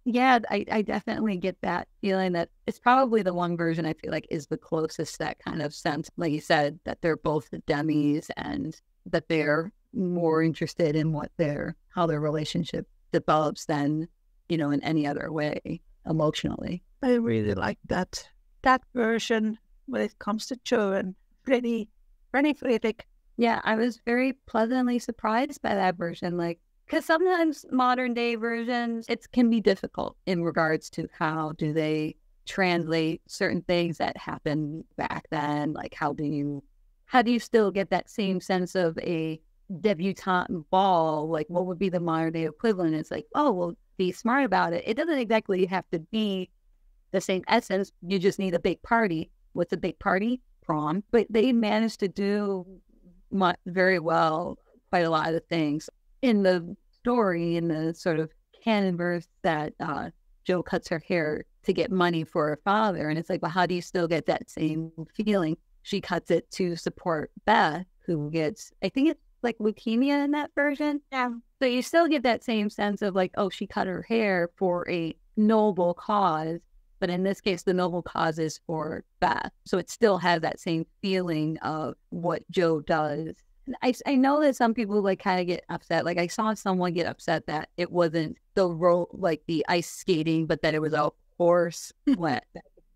Yeah, I definitely get that feeling that it's probably the one version I feel like is the closest to that kind of sense. Like you said, that they're both the demis and that they're more interested in how their relationship develops than, in any other way emotionally. I really like that version when it comes to Joe and Freddy Friedrich. Yeah, I was very pleasantly surprised by that version. Like, because sometimes modern day versions, it can be difficult in regards to how do they translate certain things that happened back then. Like, how do you still get that same sense of a debutante ball? Like, what would be the modern day equivalent? It's like, oh, well, be smart about it. It doesn't exactly have to be the same essence. You just need a big party. What's a big party? Prom. But they managed to do very well quite a lot of the things in the story, in the sort of canon verse that Joe cuts her hair to get money for her father. And it's like, well, how do you still get that same feeling? She cuts it to support Beth, who gets, I think it's like leukemia in that version. Yeah. So you still get that same sense of like, oh, she cut her hair for a noble cause. But in this case, the noble cause is for Beth. So it still has that same feeling of what Joe does. And I know that some people like kind of get upset. Like I saw someone get upset that it wasn't the role, like the ice skating, but that it was a horse went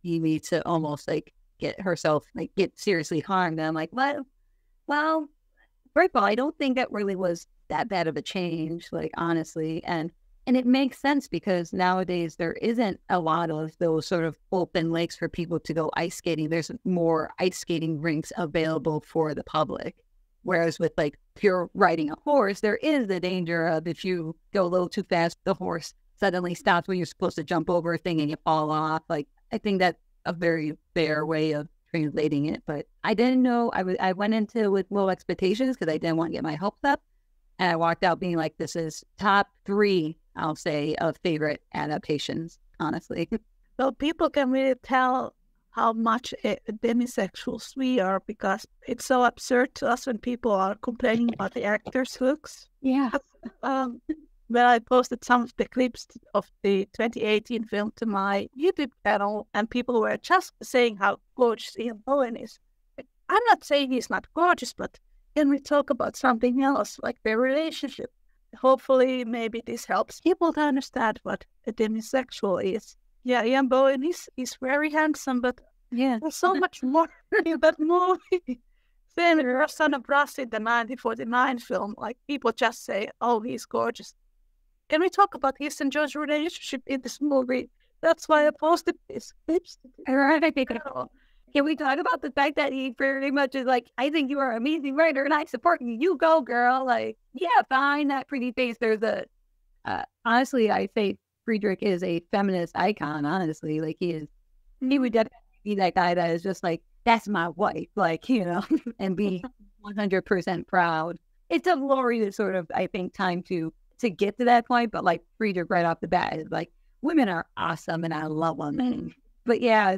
me to almost like get herself, like get seriously harmed. And I'm like, what? Well, first of all, I don't think that really was that bad of a change, like honestly. And it makes sense because nowadays there isn't a lot of those sort of open lakes for people to go ice skating. There's more ice skating rinks available for the public. Whereas with like if you're riding a horse, there is the danger of if you go a little too fast, the horse suddenly stops when you're supposed to jump over a thing and you fall off. Like I think that's a very fair way of translating it. But I didn't know. I went into it with low expectations because I didn't want to get my hopes up. And I walked out being like, this is top 3, I'll say, of favorite adaptations, honestly. So people can really tell how much demisexuals we are because it's so absurd to us when people are complaining about the actors' looks. Yeah. When I posted some of the clips of the 2018 film to my YouTube channel, and people were just saying how gorgeous Ian Bohen is. I'm not saying he's not gorgeous, but can we talk about something else, like their relationship? Hopefully, maybe this helps people to understand what a demisexual is. Yeah, Ian Bohen, he's very handsome, but yeah, there's so much more in that movie. Same with Rosanna Brass in the 1949 film. Like, people just say, oh, he's gorgeous. Can we talk about his and Joe's relationship in this movie? That's why I posted these clips. Can we talk about the fact that he very much is like, I think you are an amazing writer and I support you. You go, girl. Like, yeah, behind that pretty face, there's honestly, I say Friedrich is a feminist icon, honestly. Like, he would definitely be that guy that is just like, that's my wife, like, and be 100% proud. It took Laurie to sort of, I think, time to get to that point. But like Friedrich right off the bat is like, women are awesome and I love women. But yeah,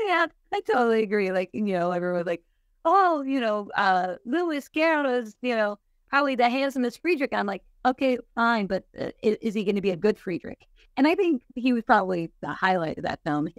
yeah, I totally agree. Like, everyone's like, oh, Lewis Carroll is, probably the handsomest Friedrich. I'm like, okay, fine, but is he going to be a good Friedrich? And I think he was probably the highlight of that film.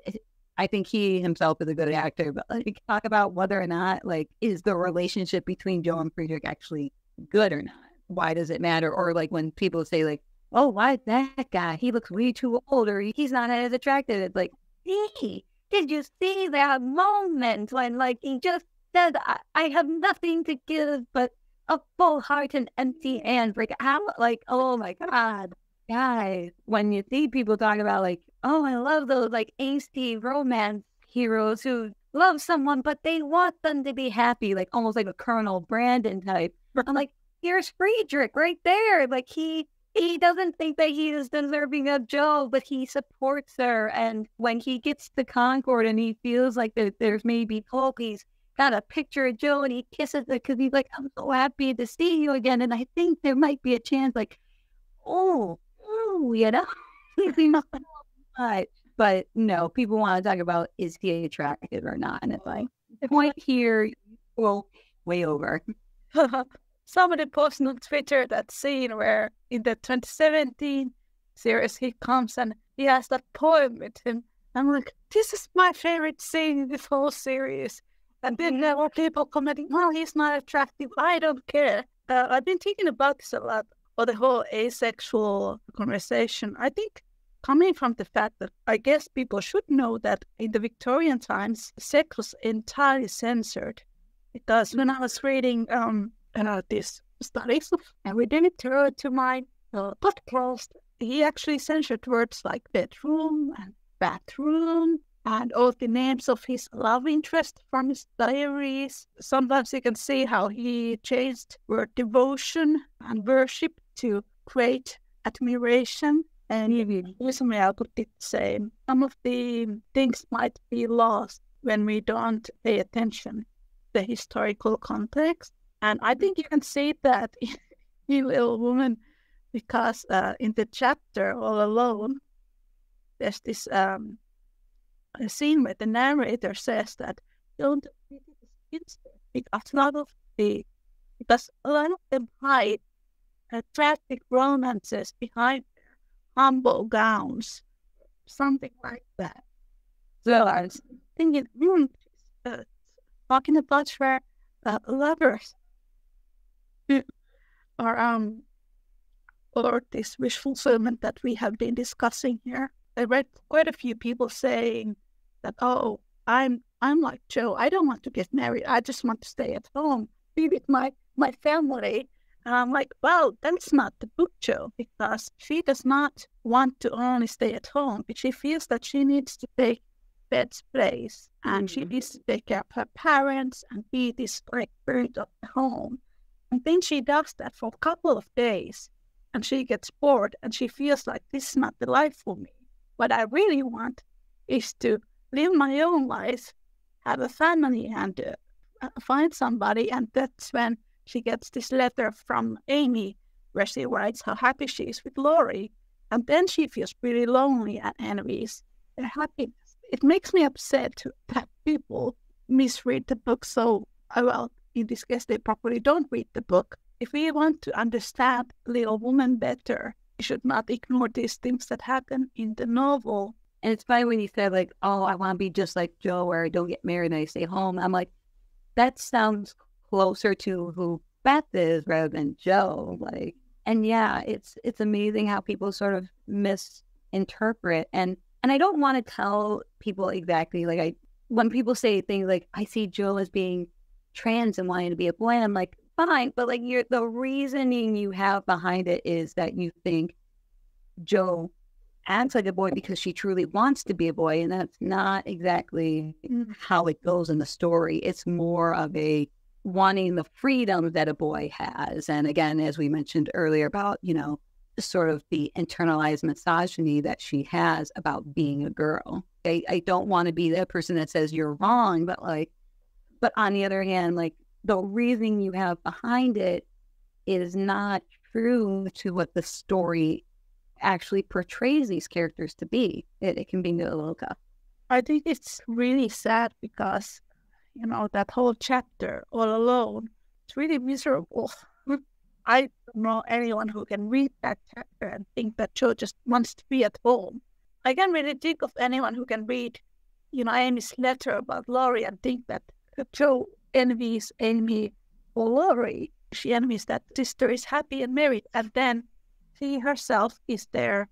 I think he himself is a good actor, but like, talk about whether or not, like, is the relationship between Joe and Friedrich actually good or not? Why does it matter? Or like when people say like, oh, why that guy? He looks way too old, or he's not as attractive. It's like, hey, did you see that moment when, like, he just said, I have nothing to give but a full heart and empty hands? Like, how, like, oh my God, guys, when you see people talk about, like, oh, I love those, like, angsty romance heroes who love someone, but they want them to be happy, like, almost like a Colonel Brandon type. I'm like, here's Friedrich right there. Like, he doesn't think that he is deserving of Joe, but he supports her. And when he gets to Concord and he feels like there's maybe hope, he's got a picture of Joe and he kisses her because he's like, I'm so happy to see you again. And I think there might be a chance, like, oh, but no, people want to talk about, is he attractive or not? And it's like, the point here, well, way over. Somebody posted on Twitter that scene where in the 2017 series, he comes and he has that poem with him. I'm like, this is my favorite scene in this whole series. And then there were people commenting, well, he's not attractive. I don't care. I've been thinking about this a lot, or the whole asexual conversation. I think coming from the fact that I guess people should know that in the Victorian times, sex was entirely censored. Because when I was reading these studies of everyday literature to my podcast, he actually censored words like bedroom and bathroom and all the names of his love interest from his diaries. Sometimes you can see how he changed word devotion and worship to great admiration. And Louisa May Alcott did the same. Some of the things might be lost when we don't pay attention to the historical context. And I think you can see that in Little Woman because in the chapter All Alone, there's this a scene where the narrator says that don't read it because a lot of them hide tragic romances behind their humble gowns, something like that. So I was thinking, talking about where lovers or this wish fulfillment that we have been discussing here. I read quite a few people saying that, oh, I'm like Joe. I don't want to get married. I just want to stay at home, be with my family. And I'm like, well, that's not the book, Joe, because she does not want to only stay at home, but she feels that she needs to take Bed's place and she needs to take care of her parents and be this like bird of the home. And then she does that for a couple of days and she gets bored and she feels like this is not the life for me. What I really want is to live my own life, have a family and find somebody. And that's when she gets this letter from Amy where she writes how happy she is with Laurie. And then she feels really lonely and envies their happiness. It makes me upset that people misread the book so well. In this case, they probably don't read the book. If we want to understand Little Woman better, we should not ignore these things that happen in the novel. And it's funny when you said, like, oh, I want to be just like Joe, where I don't get married and I stay home. I'm like, that sounds closer to who Beth is rather than Joe. Like, and yeah, it's amazing how people sort of misinterpret. And I don't want to tell people exactly, like, when people say things like, I see Joe as being trans and wanting to be a boy, I'm like, fine, but like the reasoning you have behind it is that you think Joe acts like a boy because she truly wants to be a boy, and that's not exactly how it goes in the story. It's more of a wanting the freedom that a boy has. And again, as we mentioned earlier about, sort of the internalized misogyny that she has about being a girl. I don't want to be that person that says you're wrong, but on the other hand, like, the reasoning you have behind it is not true to what the story actually portrays these characters to be. It can be a little tough. I think it's really sad because, that whole chapter, All Alone, it's really miserable. I don't know anyone who can read that chapter and think that Joe just wants to be at home. I can't really think of anyone who can read, Amy's letter about Laurie and think that Joe envies Amy or Laurie. She envies that sister is happy and married, and then she herself is there